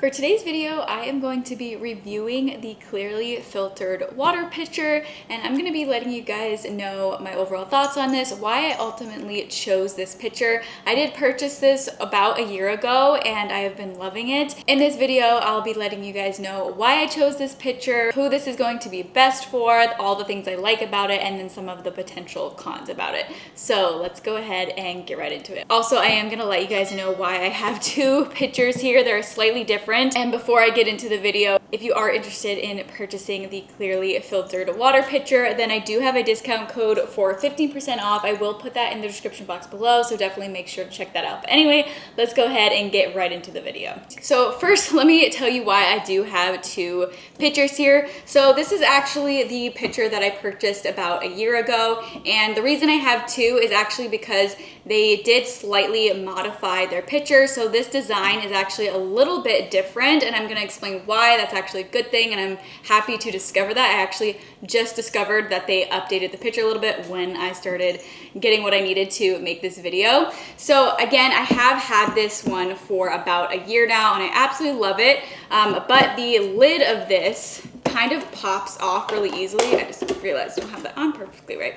For today's video, I am going to be reviewing the Clearly Filtered water pitcher, and I'm going to be letting you guys know my overall thoughts on this, why I ultimately chose this pitcher. I did purchase this about a year ago and I have been loving it. In this video, I'll be letting you guys know why I chose this pitcher, who this is going to be best for, all the things I like about it, and then some of the potential cons about it. So let's go ahead and get right into it. Also, I am going to let you guys know why I have two pitchers here. They're slightly different. And before I get into the video, if you are interested in purchasing the Clearly Filtered water pitcher, then I do have a discount code for 15% off. I will put that in the description box below, so definitely make sure to check that out. But anyway, let's go ahead and get right into the video. So first, let me tell you why I do have two pitchers here. So this is actually the pitcher that I purchased about a year ago, and the reason I have two is actually because they did slightly modify their pitcher. So this design is actually a little bit different, and I'm going to explain why. That's actually a good thing, and I'm happy to discover that. I actually just discovered that they updated the pitcher a little bit when I started getting what I needed to make this video. So again, I have had this one for about a year now, and I absolutely love it. But the lid of this kind of pops off really easily. I just realized I don't have that on perfectly right.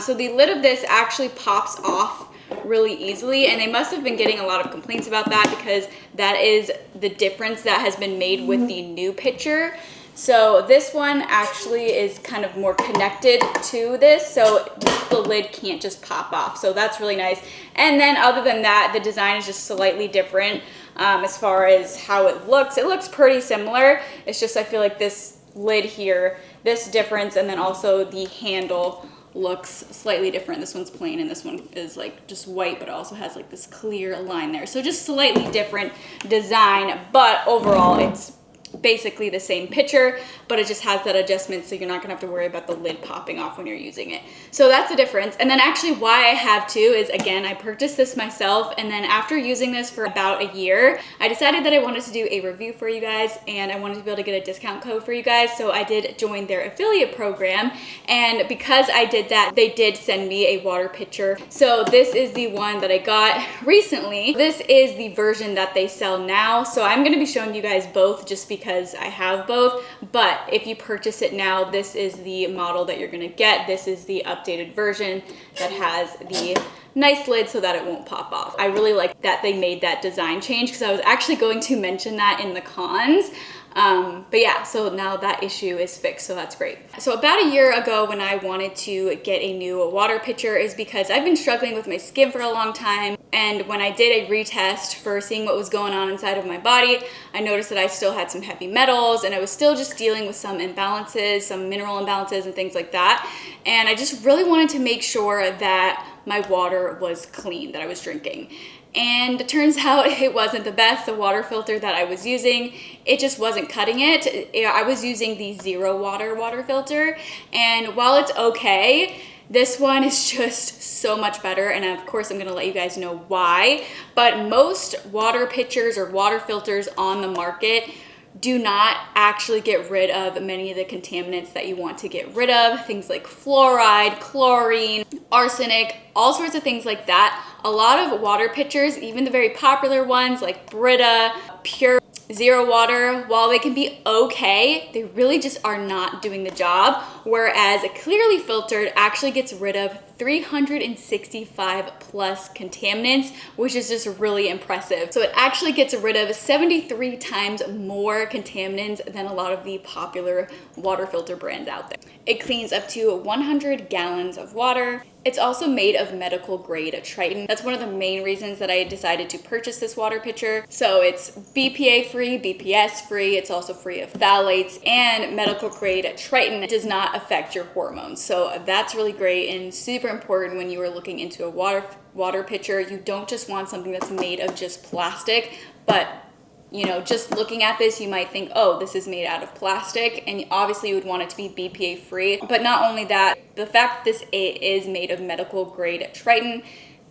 So the lid of this actually pops off really easily, and they must have been getting a lot of complaints about that because that is the difference that has been made with the new pitcher. So this one actually is kind of more connected to this, so the lid can't just pop off. So that's really nice. And then other than that, the design is just slightly different as far as how it looks. It looks pretty similar. It's just I feel like this lid here, this difference, and then also the handle looks slightly different. This one's plain and this one is like just white, but it also has like this clear line there. So just slightly different design, but overall it's basically the same pitcher, but it just has that adjustment, so you're not gonna have to worry about the lid popping off when you're using it. So that's the difference. And then actually why I have two is, again, I purchased this myself, and then after using this for about a year, I decided that I wanted to do a review for you guys, and I wanted to be able to get a discount code for you guys. So I did join their affiliate program, and because I did that, they did send me a water pitcher. So this is the one that I got recently. This is the version that they sell now. So I'm gonna be showing you guys both just because I have both, but if you purchase it now, this is the model that you're gonna get. This is the updated version that has the nice lid so that it won't pop off. I really like that they made that design change because I was actually going to mention that in the cons. But yeah, so now that issue is fixed, so that's great. So about a year ago when I wanted to get a new water pitcher is because I've been struggling with my skin for a long time, and when I did a retest for seeing what was going on inside of my body, I noticed that I still had some heavy metals, and I was still just dealing with some imbalances, some mineral imbalances and things like that, and I just really wanted to make sure that my water was clean that I was drinking. And it turns out it wasn't the best. The water filter that I was using, it just wasn't cutting it. I was using the Zero water filter, and while it's okay, this one is just so much better, and of course I'm gonna let you guys know why. But most water pitchers or water filters on the market do not actually get rid of many of the contaminants that you want to get rid of. Things like fluoride, chlorine, arsenic, all sorts of things like that. A lot of water pitchers, even the very popular ones like Brita, Pure, Zero Water, while they can be okay, they really just are not doing the job. Whereas Clearly Filtered actually gets rid of 365 plus contaminants, which is just really impressive. So it actually gets rid of 73 times more contaminants than a lot of the popular water filter brands out there. It cleans up to 100 gallons of water. It's also made of medical grade Triton. That's one of the main reasons that I decided to purchase this water pitcher. So it's BPA free, BPS free, it's also free of phthalates, and medical grade Triton does not affect your hormones. So that's really great and super important when you are looking into a water pitcher. You don't just want something that's made of just plastic, but you know, just looking at this, you might think, oh, this is made out of plastic, and obviously you would want it to be BPA free. But not only that, the fact that this is made of medical grade Triton,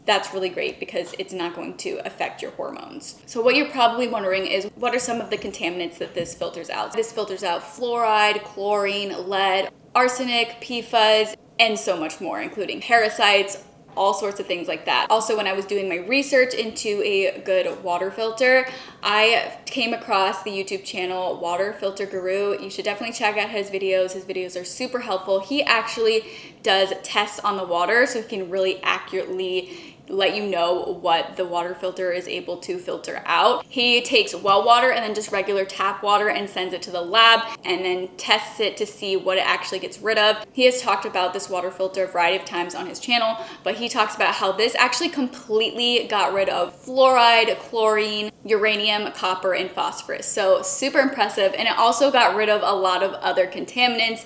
that's really great because it's not going to affect your hormones. So what you're probably wondering is, what are some of the contaminants that this filters out? This filters out fluoride, chlorine, lead, arsenic, PFAS, and so much more, including parasites, all sorts of things like that. Also, when I was doing my research into a good water filter, I came across the YouTube channel Water Filter Guru. You should definitely check out his videos. His videos are super helpful. He actually does tests on the water, so he can really accurately let you know what the water filter is able to filter out. He takes well water and then just regular tap water and sends it to the lab and then tests it to see what it actually gets rid of. He has talked about this water filter a variety of times on his channel, but he talks about how this actually completely got rid of fluoride, chlorine, uranium, copper, and phosphorus. So super impressive. And it also got rid of a lot of other contaminants,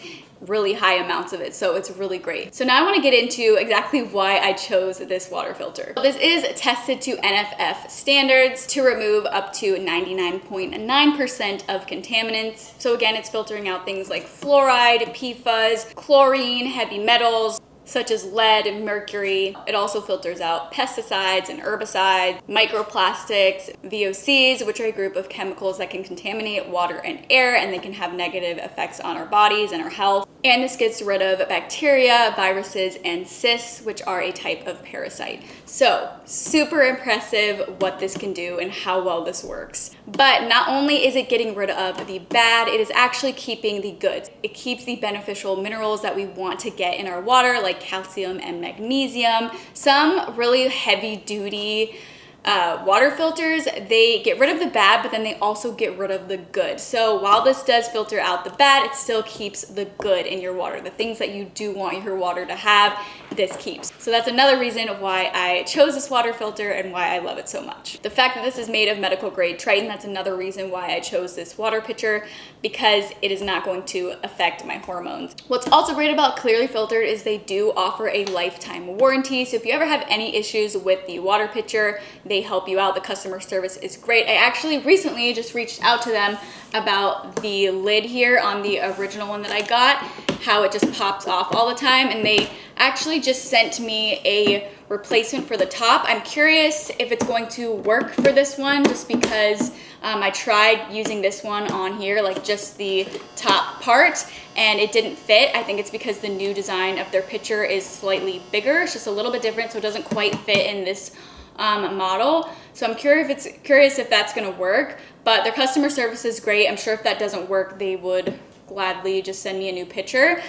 really high amounts of it, so it's really great. So now I want to get into exactly why I chose this water filter. This is tested to NFF standards to remove up to 99.9% of contaminants. So again, it's filtering out things like fluoride, PFAS, chlorine, heavy metals, such as lead and mercury. It also filters out pesticides and herbicides, microplastics, VOCs, which are a group of chemicals that can contaminate water and air, and they can have negative effects on our bodies and our health. And this gets rid of bacteria, viruses, and cysts, which are a type of parasite. So super impressive what this can do and how well this works. But not only is it getting rid of the bad, it is actually keeping the good. It keeps the beneficial minerals that we want to get in our water, like calcium and magnesium. Some really heavy duty water filters, they get rid of the bad, but then they also get rid of the good. So while this does filter out the bad, it still keeps the good in your water. The things that you do want your water to have, this keeps. So that's another reason why I chose this water filter and why I love it so much. The fact that this is made of medical grade Tritan, that's another reason why I chose this water pitcher, because it is not going to affect my hormones. What's also great about Clearly Filtered is they do offer a lifetime warranty. So if you ever have any issues with the water pitcher, they help you out. The customer service is great. I actually recently just reached out to them about the lid here on the original one that I got, how it just pops off all the time, and they actually just sent me a replacement for the top. I'm curious if it's going to work for this one, just because I tried using this one on here, like just the top part, and it didn't fit. I think it's because the new design of their pitcher is slightly bigger. It's just a little bit different, so it doesn't quite fit in this model. So I'm curious if that's gonna work, but their customer service is great. I'm sure if that doesn't work, they would gladly just send me a new pitcher.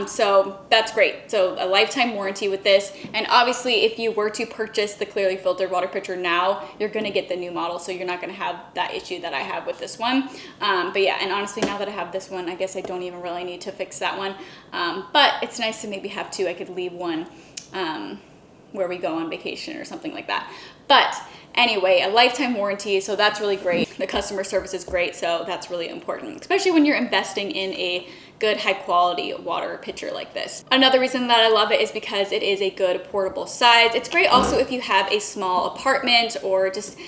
So that's great. So a lifetime warranty with this. And obviously if you were to purchase the Clearly Filtered water pitcher now, you're gonna get the new model, so you're not gonna have that issue that I have with this one. But yeah, and honestly, now that I have this one, I guess I don't even really need to fix that one. But it's nice to maybe have two. I could leave one where we go on vacation or something like that. But anyway, a lifetime warranty, so that's really great. The customer service is great, so that's really important, especially when you're investing in a good high quality water pitcher like this. Another reason that I love it is because it is a good portable size. It's great also if you have a small apartment or just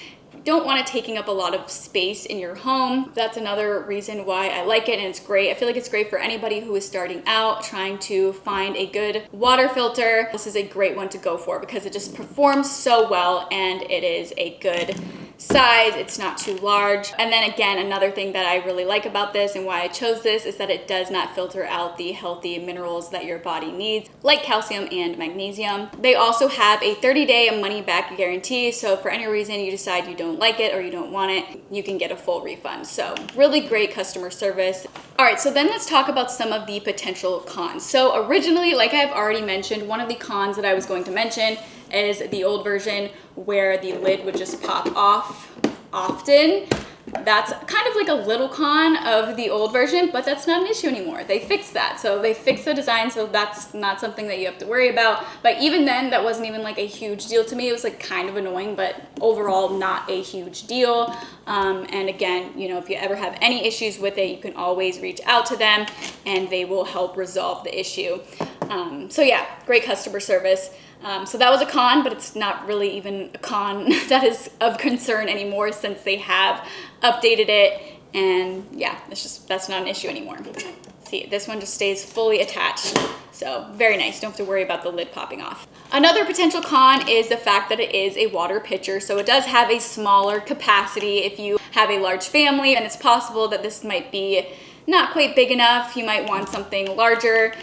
don't want it taking up a lot of space in your home. That's another reason why I like it, and it's great. I feel like it's great for anybody who is starting out trying to find a good water filter. This is a great one to go for because it just performs so well and it is a good size. It's not too large. And then again, another thing that I really like about this and why I chose this is that it does not filter out the healthy minerals that your body needs, like calcium and magnesium. They also have a 30-day money back guarantee, so if for any reason you decide you don't like it or you don't want it, you can get a full refund. So really great customer service. All right, so then let's talk about some of the potential cons. So originally, like I've already mentioned, one of the cons that I was going to mention is the old version where the lid would just pop off often. That's kind of like a little con of the old version, but that's not an issue anymore. They fixed that. So they fixed the design, so that's not something that you have to worry about. But even then, that wasn't even like a huge deal to me. It was like kind of annoying, but overall not a huge deal. And again, you know, if you ever have any issues with it, you can always reach out to them and they will help resolve the issue. So yeah, great customer service. So that was a con, but it's not really even a con that is of concern anymore since they have updated it. And yeah, that's not an issue anymore. See, this one just stays fully attached. So very nice, don't have to worry about the lid popping off. Another potential con is the fact that it is a water pitcher. So it does have a smaller capacity if you have a large family, and it's possible that this might be not quite big enough, you might want something larger.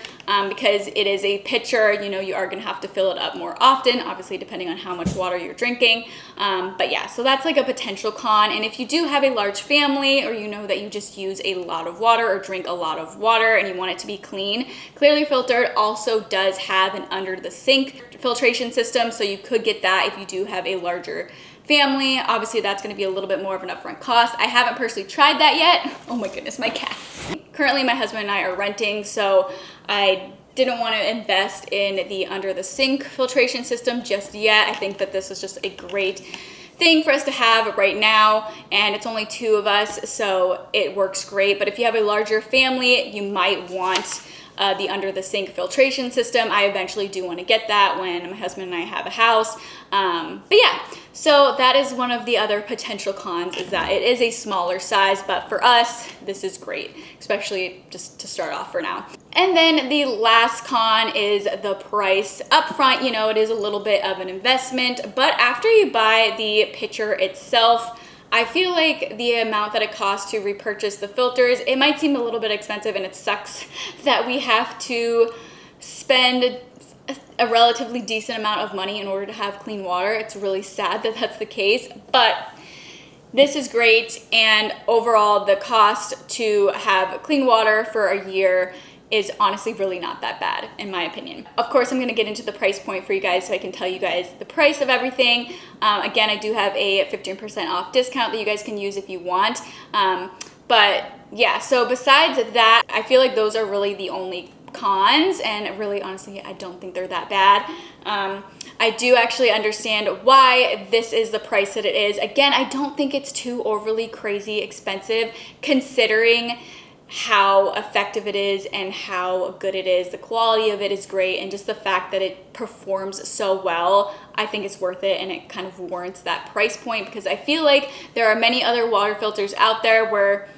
Because it is a pitcher, you know, you are gonna have to fill it up more often, obviously depending on how much water you're drinking. But yeah, so that's like a potential con. And if you do have a large family, or you know that you just use a lot of water or drink a lot of water and you want it to be clean, Clearly Filtered also does have an under the sink filtration system. So you could get that if you do have a larger family. Obviously that's going to be a little bit more of an upfront cost. I haven't personally tried that yet. Oh my goodness, my cats. Currently my husband and I are renting, so I didn't want to invest in the under the sink filtration system just yet. I think that this is just a great thing for us to have right now, and it's only 2 of us, so it works great. But if you have a larger family, you might want the under the sink filtration system. I eventually do want to get that when my husband and I have a house. But yeah, so that is one of the other potential cons, is that it is a smaller size, but for us, this is great, especially just to start off for now. And then the last con is the price. Up front, you know, it is a little bit of an investment, but after you buy the pitcher itself, I feel like the amount that it costs to repurchase the filters, it might seem a little bit expensive, and it sucks that we have to spend a relatively decent amount of money in order to have clean water. It's really sad that that's the case, but this is great. And overall, the cost to have clean water for a year is honestly really not that bad, in my opinion. Of course, I'm gonna get into the price point for you guys so I can tell you guys the price of everything. Again, I do have a 15% off discount that you guys can use if you want. But yeah, so besides that, I feel like those are really the only cons, and really honestly, I don't think they're that bad. I do actually understand why this is the price that it is. Again, I don't think it's too overly crazy expensive considering how effective it is and how good it is. The quality of it is great, and just the fact that it performs so well, I think it's worth it, and it kind of warrants that price point, because I feel like there are many other water filters out there where,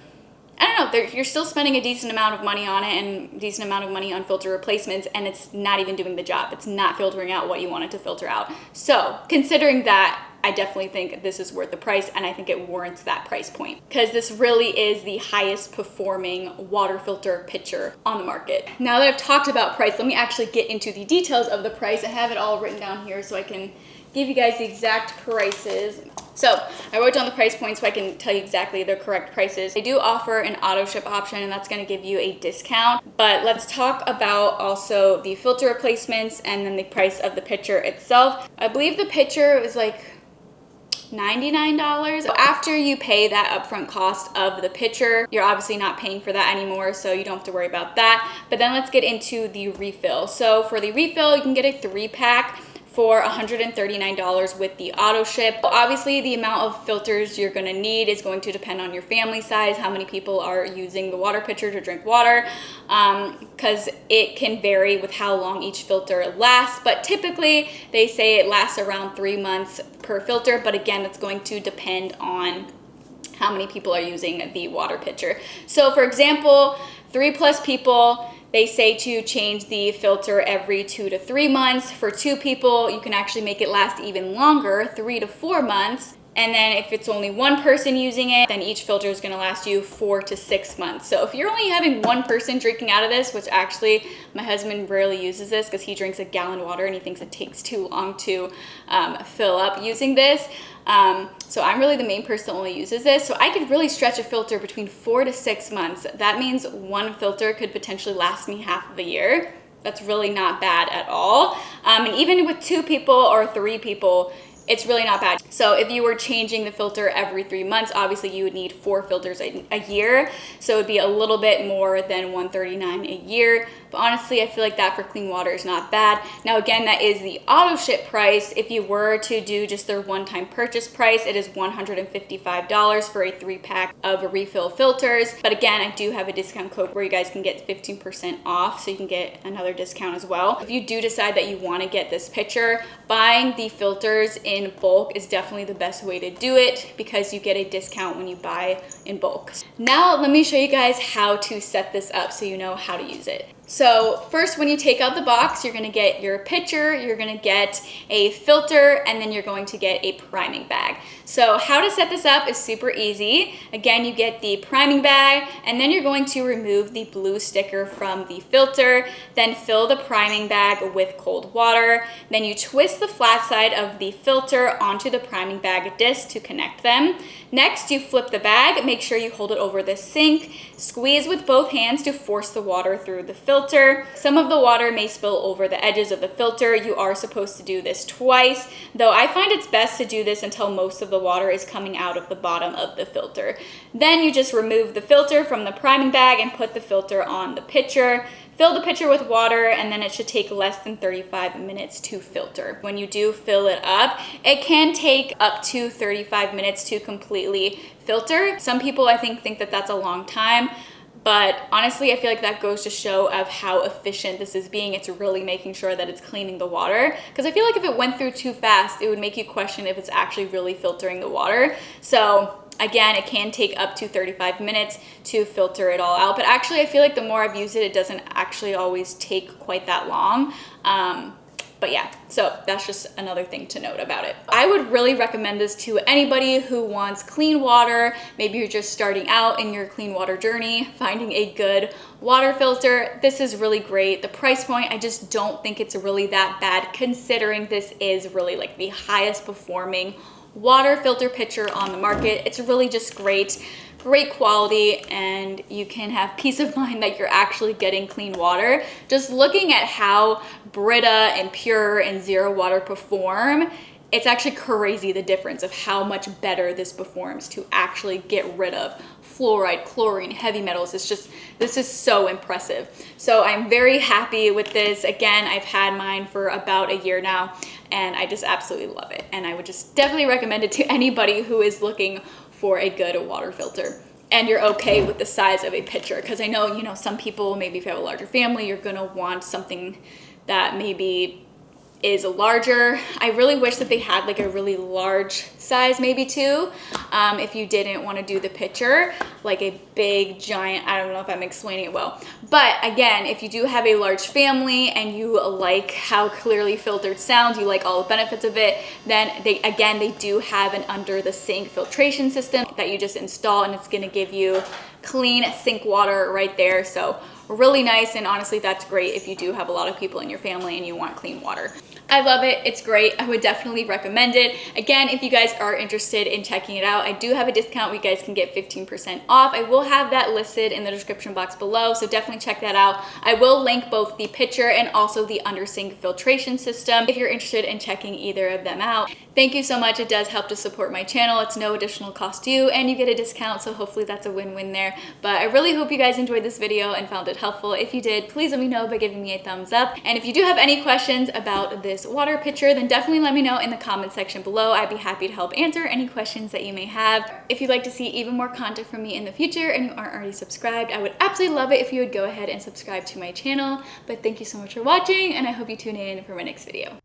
I don't know, you're still spending a decent amount of money on it and a decent amount of money on filter replacements, and it's not even doing the job. It's not filtering out what you want it to filter out. So considering that, I definitely think this is worth the price, and I think it warrants that price point, because this really is the highest performing water filter pitcher on the market. Now that I've talked about price, let me actually get into the details of the price. I have it all written down here so I can give you guys the exact prices. So I wrote down the price points so I can tell you exactly the correct prices. They do offer an auto ship option, and that's going to give you a discount. But let's talk about also the filter replacements and then the price of the pitcher itself. I believe the pitcher is like $99. After you pay that upfront cost of the pitcher, you're obviously not paying for that anymore, so you don't have to worry about that. But then let's get into the refill. So for the refill, you can get a 3-pack for $139 with the auto ship. Obviously, the amount of filters you're gonna need is going to depend on your family size, how many people are using the water pitcher to drink water, because it can vary with how long each filter lasts. But typically, they say it lasts around 3 months per filter. But again, it's going to depend on how many people are using the water pitcher. So for example, 3+ people, they say to change the filter every 2 to 3 months. For 2 people, you can actually make it last even longer, 3 to 4 months. And then if it's only 1 person using it, then each filter is gonna last you 4 to 6 months. So if you're only having 1 person drinking out of this, which actually my husband rarely uses this because he drinks a gallon of water and he thinks it takes too long to fill up using this. So I'm really the main person that only uses this. So I could really stretch a filter between 4 to 6 months. That means 1 filter could potentially last me half of a year. That's really not bad at all. And even with 2 people or 3 people, it's really not bad. So if you were changing the filter every 3 months, obviously you would need 4 filters a year. So it would be a little bit more than $139 a year. But honestly, I feel like that for clean water is not bad. Now again, that is the auto ship price. If you were to do just their one-time purchase price, it is $155 for a 3-pack of refill filters. But again, I do have a discount code where you guys can get 15% off, so you can get another discount as well. If you do decide that you want to get this pitcher, buying the filters in in bulk is definitely the best way to do it because you get a discount when you buy in bulk. Now let me show you guys how to set this up so you know how to use it. So first, when you take out the box, you're gonna get your pitcher, you're gonna get a filter, and then you're going to get a priming bag. So how to set this up is super easy. Again, you get the priming bag, and then you're going to remove the blue sticker from the filter, then fill the priming bag with cold water. Then you twist the flat side of the filter onto the priming bag disc to connect them. Next, you flip the bag, make sure you hold it over the sink, squeeze with both hands to force the water through the filter. Some of the water may spill over the edges of the filter. You are supposed to do this twice, though I find it's best to do this until most of the water is coming out of the bottom of the filter. Then you just remove the filter from the priming bag and put the filter on the pitcher. Fill the pitcher with water, and then it should take less than 35 minutes to filter. When you do fill it up, it can take up to 35 minutes to completely filter. Some people, I think that that's a long time, but honestly, I feel like that goes to show of how efficient this is being. It's really making sure that it's cleaning the water, because I feel like if it went through too fast, it would make you question if it's actually really filtering the water. So again, it can take up to 35 minutes to filter it all out, but actually I feel like the more I've used it, it doesn't actually always take quite that long. But yeah, so that's just another thing to note about it. I would really recommend this to anybody who wants clean water. Maybe you're just starting out in your clean water journey, finding a good water filter. This is really great. The price point, I just don't think it's really that bad, considering this is really like the highest performing water filter pitcher on the market. It's really just great quality, and you can have peace of mind that you're actually getting clean water. Just looking at how Brita and Pure and Zero Water perform, it's actually crazy the difference of how much better this performs to actually get rid of fluoride, chlorine, heavy metals. This is so impressive. So I'm very happy with this. Again, I've had mine for about a year now, and I just absolutely love it. And I would just definitely recommend it to anybody who is looking for a good water filter and you're okay with the size of a pitcher. Because I know, some people, maybe if you have a larger family, you're gonna want something that maybe is larger. I really wish that they had like a really large size maybe too, if you didn't want to do the pitcher, like a big giant, I don't know if I'm explaining it well, but again, if you do have a large family and you like how clearly filtered sounds, you like all the benefits of it, then they do have an under the sink filtration system that you just install, and it's going to give you clean sink water right there. So really nice, and honestly that's great if you do have a lot of people in your family and you want clean water. I love it. It's great. I would definitely recommend it. Again, if you guys are interested in checking it out, I do have a discount where you guys can get 15% off. I will have that listed in the description box below, so definitely check that out. I will link both the pitcher and also the under sink filtration system if you're interested in checking either of them out. Thank you so much. It does help to support my channel. It's no additional cost to you, and you get a discount, so hopefully that's a win-win there. But I really hope you guys enjoyed this video and found it helpful. If you did, please let me know by giving me a thumbs up. And if you do have any questions about this water pitcher, then definitely let me know in the comment section below. I'd be happy to help answer any questions that you may have. If you'd like to see even more content from me in the future and you aren't already subscribed, I would absolutely love it if you would go ahead and subscribe to my channel. But thank you so much for watching, and I hope you tune in for my next video.